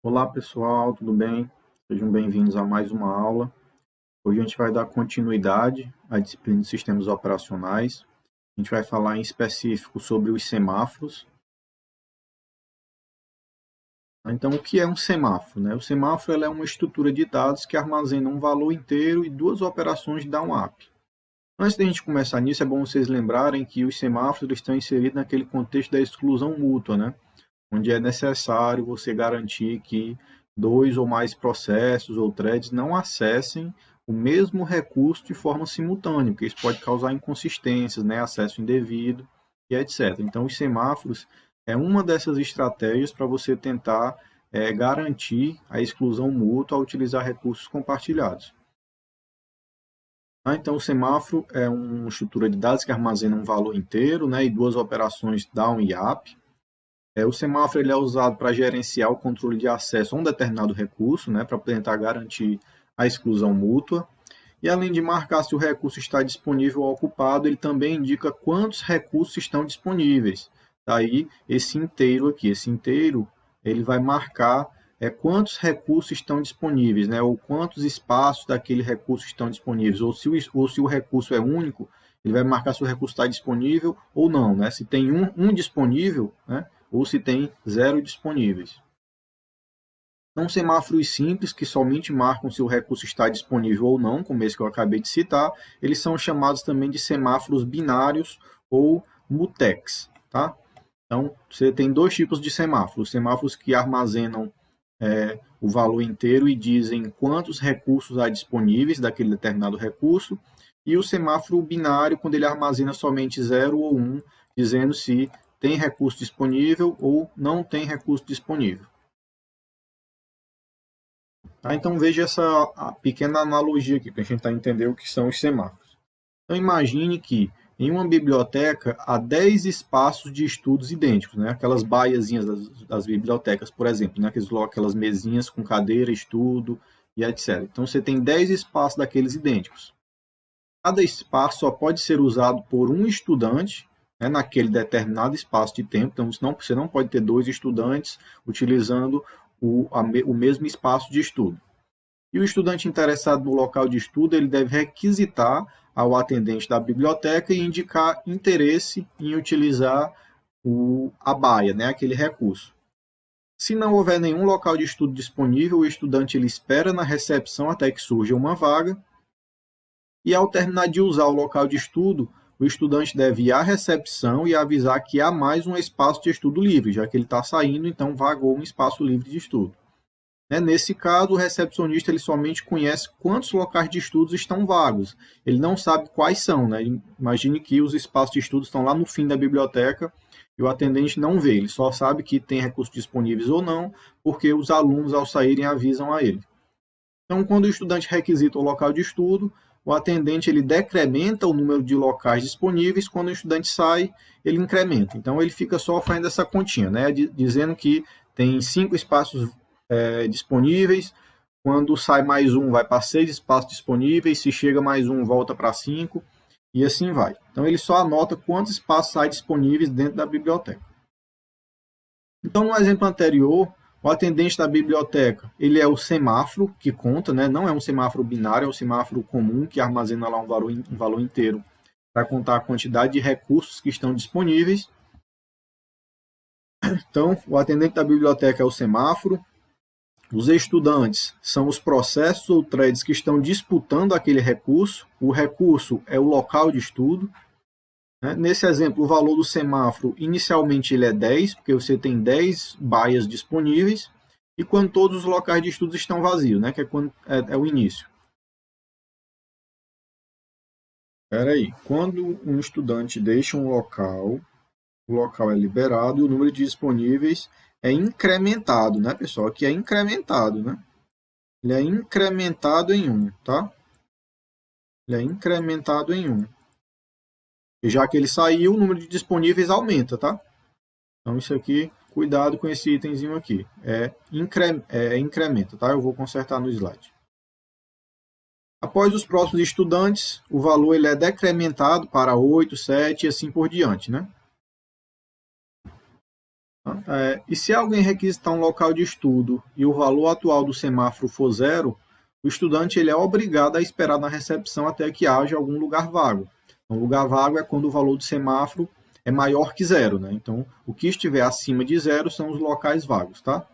Olá pessoal, tudo bem? Sejam bem-vindos a mais uma aula. Hoje a gente vai dar continuidade à disciplina de sistemas operacionais. A gente vai falar em específico sobre os semáforos. Então, o que é um semáforo, né? O semáforo é uma estrutura de dados que armazena um valor inteiro e duas operações da UAP. Antes de a gente começar nisso, é bom vocês lembrarem que os semáforos estão inseridos naquele contexto da exclusão mútua, né? Onde é necessário você garantir que dois ou mais processos ou threads não acessem o mesmo recurso de forma simultânea, porque isso pode causar inconsistências, né, acesso indevido e etc. Então, os semáforos é uma dessas estratégias para você tentar garantir a exclusão mútua ao utilizar recursos compartilhados. Então, o semáforo é uma estrutura de dados que armazena um valor inteiro, né, e duas operações down e up. O semáforo ele é usado para gerenciar o controle de acesso a um determinado recurso, né, para tentar garantir a exclusão mútua. E além de marcar se o recurso está disponível ou ocupado, ele também indica quantos recursos estão disponíveis. Daí, esse inteiro aqui, esse inteiro, ele vai marcar quantos recursos estão disponíveis, né, ou quantos espaços daquele recurso estão disponíveis, ou se o recurso é único, ele vai marcar se o recurso está disponível ou não, né, se tem um disponível, né, ou se tem 0 disponíveis. Então, semáforos simples, que somente marcam se o recurso está disponível ou não, como esse que eu acabei de citar, eles são chamados também de semáforos binários ou mutex. Tá? Então, você tem dois tipos de semáforos. Semáforos que armazenam o valor inteiro e dizem quantos recursos há disponíveis daquele determinado recurso, e o semáforo binário, quando ele armazena somente 0 ou 1, dizendo se tem recurso disponível ou não tem recurso disponível. Tá? Então veja essa pequena analogia aqui, para a gente tentar entender o que são os semáforos. Então imagine que em uma biblioteca há 10 espaços de estudos idênticos, né? Aquelas baiazinhas das bibliotecas, por exemplo, né? Aquelas mesinhas com cadeira, estudo e etc. Então você tem 10 espaços daqueles idênticos. Cada espaço só pode ser usado por um estudante, né, naquele determinado espaço de tempo. Então você não pode ter dois estudantes utilizando o mesmo espaço de estudo. E o estudante interessado no local de estudo, ele deve requisitar ao atendente da biblioteca e indicar interesse em utilizar a baia, né, aquele recurso. Se não houver nenhum local de estudo disponível, o estudante ele espera na recepção até que surja uma vaga, e ao terminar de usar o local de estudo, o estudante deve ir à recepção e avisar que há mais um espaço de estudo livre, já que ele está saindo, então vagou um espaço livre de estudo. Nesse caso, o recepcionista ele somente conhece quantos locais de estudos estão vagos. Ele não sabe quais são. Né? Imagine que os espaços de estudos estão lá no fim da biblioteca e o atendente não vê. Ele só sabe que tem recursos disponíveis ou não, porque os alunos, ao saírem, avisam a ele. Então, quando o estudante requisita o local de estudo, o atendente ele decrementa o número de locais disponíveis. Quando o estudante sai, ele incrementa. Então, ele fica só fazendo essa continha, né? Dizendo que tem 5 espaços disponíveis. Quando sai mais um, vai para 6 espaços disponíveis. Se chega mais um, volta para 5. E assim vai. Então, ele só anota quantos espaços há disponíveis dentro da biblioteca. Então, no exemplo anterior, o atendente da biblioteca, ele é o semáforo que conta, né? Não é um semáforo binário, é um semáforo comum que armazena lá um valor inteiro para contar a quantidade de recursos que estão disponíveis. Então, o atendente da biblioteca é o semáforo. Os estudantes são os processos ou threads que estão disputando aquele recurso. O recurso é o local de estudo. Nesse exemplo, o valor do semáforo, inicialmente ele é 10, porque você tem 10 baias disponíveis, e quando todos os locais de estudo estão vazios, né, que é, quando, é o início. Espera aí, quando um estudante deixa um local, o local é liberado e o número de disponíveis é incrementado, né, pessoal? Aqui é incrementado, né? Ele é incrementado em 1, tá? Ele é incrementado em 1. E já que ele saiu, o número de disponíveis aumenta, tá? Então, isso aqui, cuidado com esse itemzinho aqui. Incrementa, tá? Eu vou consertar no slide. Após os próximos estudantes, o valor ele é decrementado para 8, 7 e assim por diante, né? Tá? E se alguém requisitar um local de estudo e o valor atual do semáforo for zero, o estudante ele é obrigado a esperar na recepção até que haja algum lugar vago. Então, lugar vago é quando o valor do semáforo é maior que zero, né? Então, o que estiver acima de zero são os locais vagos, tá?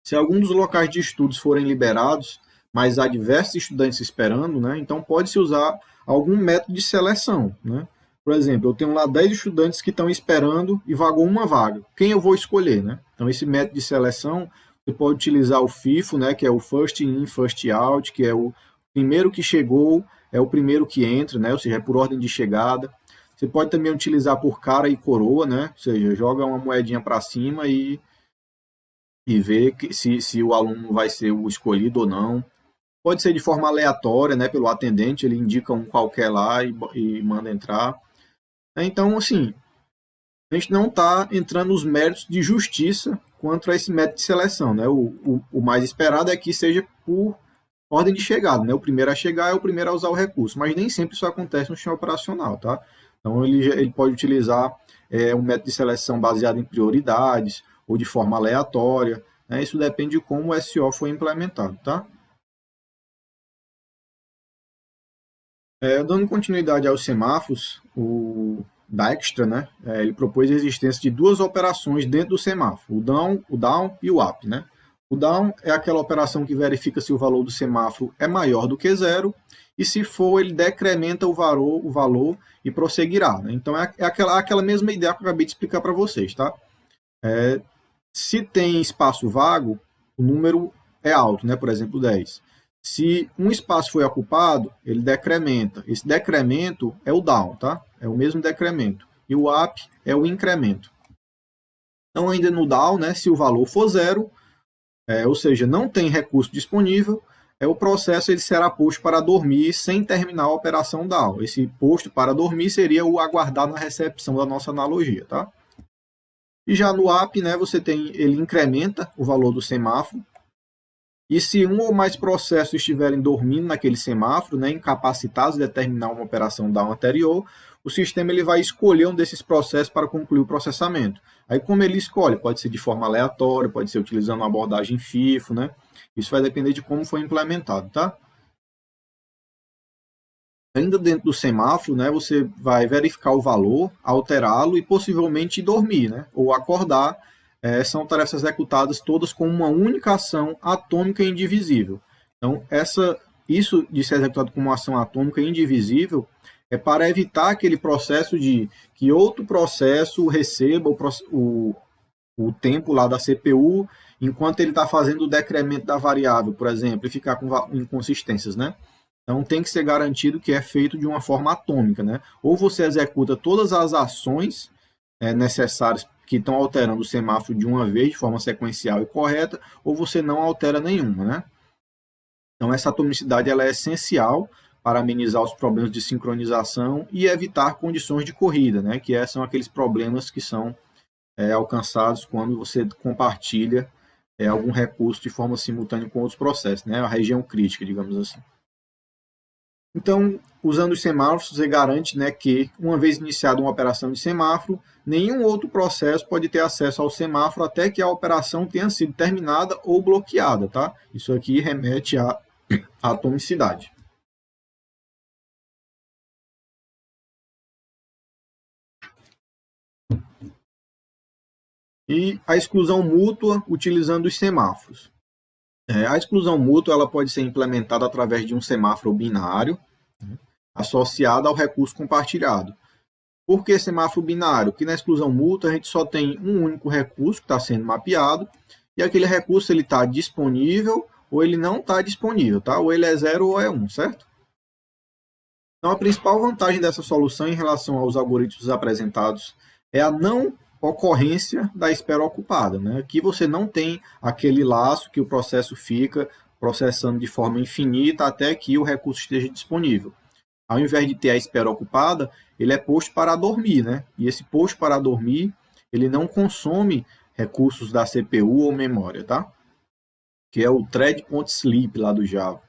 Se algum dos locais de estudos forem liberados, mas há diversos estudantes esperando, né? Então pode-se usar algum método de seleção, né? Por exemplo, eu tenho lá 10 estudantes que estão esperando e vagou uma vaga. Quem eu vou escolher, né? Então esse método de seleção, você pode utilizar o FIFO, né? Que é o First In, First Out, que é o primeiro que chegou, é o primeiro que entra, né? Ou seja, é por ordem de chegada. Você pode também utilizar por cara e coroa, né? Ou seja, joga uma moedinha para cima e ver se o aluno vai ser o escolhido ou não. Pode ser de forma aleatória, né, pelo atendente, ele indica um qualquer lá e manda entrar. Então, assim, a gente não está entrando nos méritos de justiça quanto a esse método de seleção. Né? O mais esperado é que seja por ordem de chegada. Né? O primeiro a chegar é o primeiro a usar o recurso, mas nem sempre isso acontece no sistema operacional. Tá? Então, ele pode utilizar um método de seleção baseado em prioridades ou de forma aleatória. Né? Isso depende de como o SO foi implementado. Tá? Dando continuidade aos semáforos, o Dijkstra, né, ele propôs a existência de duas operações dentro do semáforo, o down e o up. Né? O down é aquela operação que verifica se o valor do semáforo é maior do que zero, e se for, ele decrementa o valor e prosseguirá. Né? Então, é aquela mesma ideia que eu acabei de explicar para vocês. Tá? Se tem espaço vago, o número é alto, né? Por exemplo, 10. Se um espaço foi ocupado, ele decrementa. Esse decremento é o down, tá? É o mesmo decremento. E o up é o incremento. Então, ainda no down, né, se o valor for zero, ou seja, não tem recurso disponível, o processo ele será posto para dormir sem terminar a operação down. Esse posto para dormir seria o aguardar na recepção da nossa analogia, tá? E já no up, né, ele incrementa o valor do semáforo. E se um ou mais processos estiverem dormindo naquele semáforo, né, incapacitados de determinar uma operação down anterior, o sistema ele vai escolher um desses processos para concluir o processamento. Aí, como ele escolhe? Pode ser de forma aleatória, pode ser utilizando uma abordagem FIFO, né? Isso vai depender de como foi implementado, tá? Ainda dentro do semáforo, né, você vai verificar o valor, alterá-lo e possivelmente dormir, né, ou acordar. São tarefas executadas todas com uma única ação atômica e indivisível. Então, isso de ser executado com uma ação atômica e indivisível é para evitar aquele processo de que outro processo receba o tempo lá da CPU enquanto ele está fazendo o decremento da variável, por exemplo, e ficar com inconsistências, né? Então tem que ser garantido que é feito de uma forma atômica, né? Ou você executa todas as ações necessárias que estão alterando o semáforo de uma vez, de forma sequencial e correta, ou você não altera nenhuma, né? Então essa atomicidade ela é essencial para amenizar os problemas de sincronização e evitar condições de corrida, né? Que são aqueles problemas que são alcançados quando você compartilha algum recurso de forma simultânea com outros processos, né? A região crítica, digamos assim. Então, usando os semáforos, você garante, né, que, uma vez iniciada uma operação de semáforo, nenhum outro processo pode ter acesso ao semáforo até que a operação tenha sido terminada ou bloqueada. Tá? Isso aqui remete à atomicidade. E a exclusão mútua utilizando os semáforos. A exclusão mútua ela pode ser implementada através de um semáforo binário, associado ao recurso compartilhado. Por que semáforo binário? Porque na exclusão mútua a gente só tem um único recurso que está sendo mapeado e aquele recurso ele está disponível ou ele não está disponível, tá? Ou ele é 0 ou é 1, certo? Então a principal vantagem dessa solução em relação aos algoritmos apresentados é a não ocorrência da espera ocupada, né? Aqui você não tem aquele laço que o processo fica processando de forma infinita até que o recurso esteja disponível. Ao invés de ter a espera ocupada, ele é posto para dormir, né? E esse posto para dormir, ele não consome recursos da CPU ou memória, tá? Que é o thread.sleep lá do Java.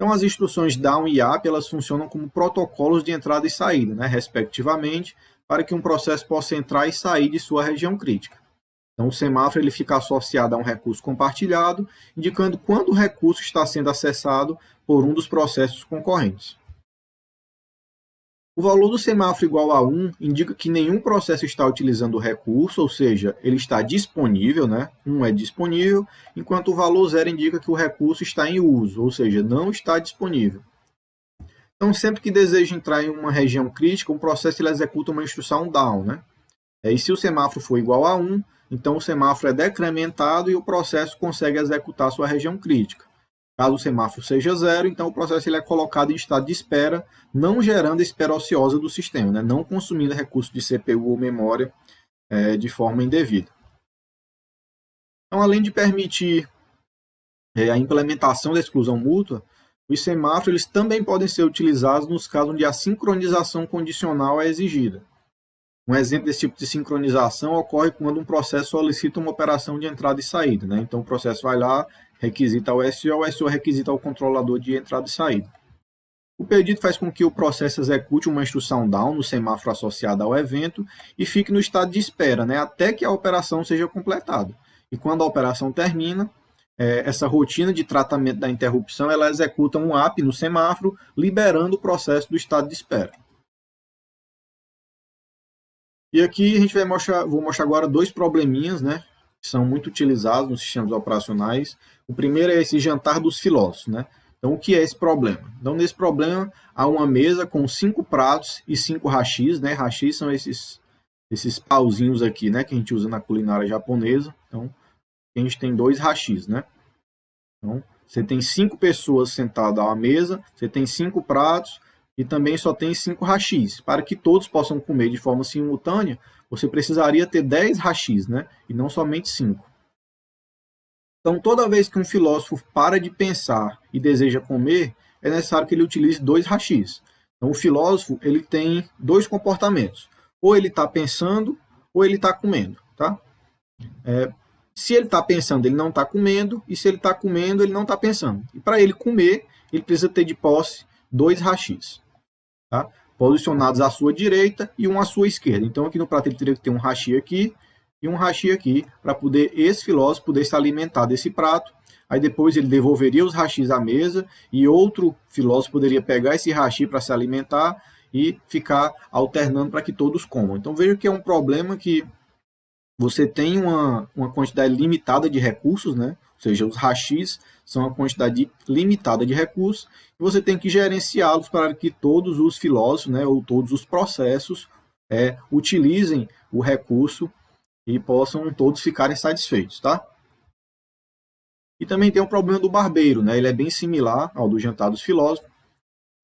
Então, as instruções down e up, elas funcionam como protocolos de entrada e saída, né, respectivamente, para que um processo possa entrar e sair de sua região crítica. Então, o semáforo ele fica associado a um recurso compartilhado, indicando quando o recurso está sendo acessado por um dos processos concorrentes. O valor do semáforo igual a 1 indica que nenhum processo está utilizando o recurso, ou seja, ele está disponível, né? 1 é disponível, enquanto o valor 0 indica que o recurso está em uso, ou seja, não está disponível. Então, sempre que deseja entrar em uma região crítica, um processo ele executa uma instrução down, né? E se o semáforo for igual a 1, então o semáforo é decrementado e o processo consegue executar sua região crítica. Caso o semáforo seja 0, então o processo ele é colocado em estado de espera, não gerando a espera ociosa do sistema, né? Não consumindo recursos de CPU ou memória de forma indevida. Então, além de permitir a implementação da exclusão mútua, os semáforos eles também podem ser utilizados nos casos onde a sincronização condicional é exigida. Um exemplo desse tipo de sincronização ocorre quando um processo solicita uma operação de entrada e saída, né? Então, o processo vai lá, requisita o SO requisita o controlador de entrada e saída. O pedido faz com que o processo execute uma instrução down no semáforo associado ao evento e fique no estado de espera, né? Até que a operação seja completada. E quando a operação termina, essa rotina de tratamento da interrupção ela executa um up no semáforo, liberando o processo do estado de espera. E aqui a gente vou mostrar agora dois probleminhas, né, que são muito utilizados nos sistemas operacionais. O primeiro é esse jantar dos filósofos, né? Então, o que é esse problema? Então, nesse problema, há uma mesa com 5 pratos e 5 hashis, né? Hashis são esses pauzinhos aqui, né, que a gente usa na culinária japonesa. Então, a gente tem 2 hashis, né? Então, você tem 5 pessoas sentadas à mesa, você tem 5 pratos, e também só tem 5 hashis. Para que todos possam comer de forma simultânea, você precisaria ter 10 hashis, né? E não somente 5. Então, toda vez que um filósofo para de pensar e deseja comer, é necessário que ele utilize 2 hashis. Então, o filósofo ele tem 2 comportamentos. Ou ele está pensando, ou ele está comendo. Tá? Se ele está pensando, ele não está comendo. E se ele está comendo, ele não está pensando. E para ele comer, ele precisa ter de posse 2 hashis. Tá? Posicionados à sua direita e um à sua esquerda. Então, aqui no prato ele teria que ter um hashi aqui e um hashi aqui, para poder esse filósofo poder se alimentar desse prato. Aí depois ele devolveria os hashis à mesa e outro filósofo poderia pegar esse hashi para se alimentar e ficar alternando para que todos comam. Então, veja que é um problema que você tem uma quantidade limitada de recursos, né? Ou seja, os hashis são uma quantidade limitada de recursos, e você tem que gerenciá-los para que todos os filósofos, né, ou todos os processos utilizem o recurso e possam todos ficarem satisfeitos. Tá? E também tem o problema do barbeiro, né? Ele é bem similar ao do jantar dos filósofos.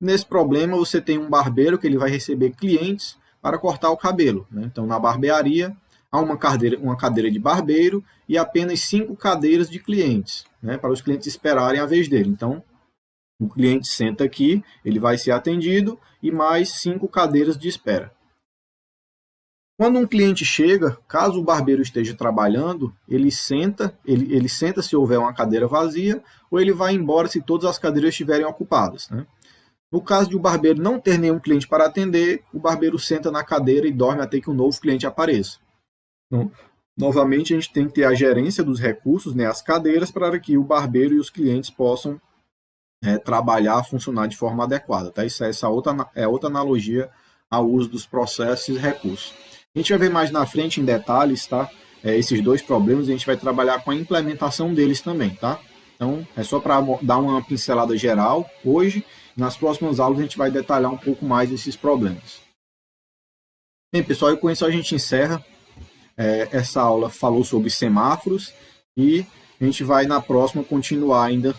Nesse problema, você tem um barbeiro que ele vai receber clientes para cortar o cabelo. Né? Então, na barbearia, há uma cadeira de barbeiro e apenas 5 cadeiras de clientes, né, para os clientes esperarem a vez dele. Então, o cliente senta aqui, ele vai ser atendido e mais 5 cadeiras de espera. Quando um cliente chega, caso o barbeiro esteja trabalhando, ele senta se houver uma cadeira vazia, ou ele vai embora se todas as cadeiras estiverem ocupadas. Né? No caso de o barbeiro não ter nenhum cliente para atender, o barbeiro senta na cadeira e dorme até que um novo cliente apareça. Então, novamente, a gente tem que ter a gerência dos recursos, né, as cadeiras, para que o barbeiro e os clientes possam trabalhar, funcionar de forma adequada. Tá? Essa é outra analogia ao uso dos processos e recursos. A gente vai ver mais na frente em detalhes, tá? Esses dois problemas, a gente vai trabalhar com a implementação deles também. Tá? Então, é só para dar uma pincelada geral hoje. Nas próximas aulas, a gente vai detalhar um pouco mais esses problemas. Bem, pessoal, e com isso a gente encerra. Essa aula falou sobre semáforos e a gente vai na próxima continuar ainda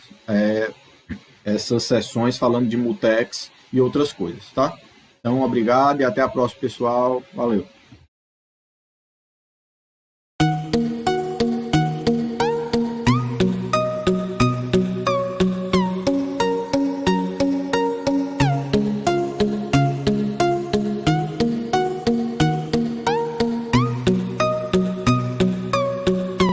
essas sessões falando de mutex e outras coisas, tá? Então, obrigado e até a próxima, pessoal. Valeu!